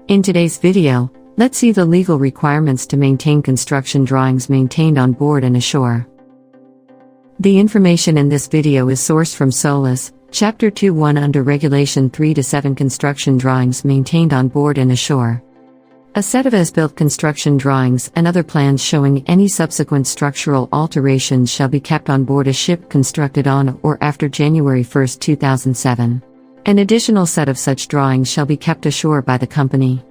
In today's video, let's see the legal requirements to maintain construction drawings maintained on board and ashore. The information in this video is sourced from SOLAS, Chapter 2.1 under Regulation 3-7 Construction Drawings Maintained on Board and Ashore. A set of as-built construction drawings and other plans showing any subsequent structural alterations shall be kept on board a ship constructed on or after January 1, 2007. An additional set of such drawings shall be kept ashore by the company.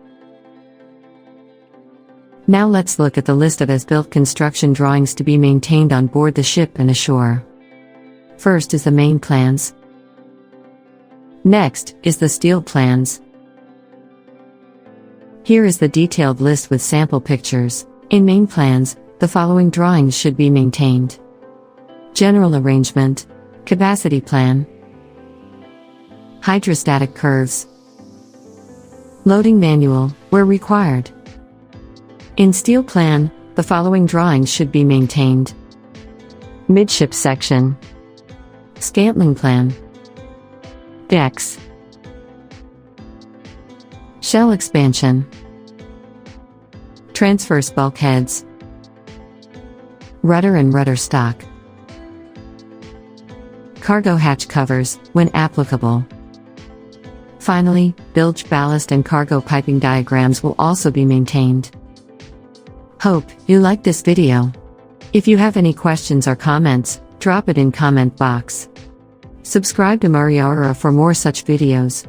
Now let's look at the list of as-built construction drawings to be maintained on board the ship and ashore. First is the main plans. Next is the steel plans. Here is the detailed list with sample pictures. In main plans, the following drawings should be maintained: general arrangement, capacity plan, hydrostatic curves, loading manual, where required. In steel plan, the following drawings should be maintained: midship section, scantling plan, decks, shell expansion, transverse bulkheads, rudder and rudder stock, cargo hatch covers, when applicable. Finally, bilge ballast and cargo piping diagrams will also be maintained. Hope you liked this video. If you have any questions or comments, drop it in comment box. Subscribe to MarinAura for more such videos.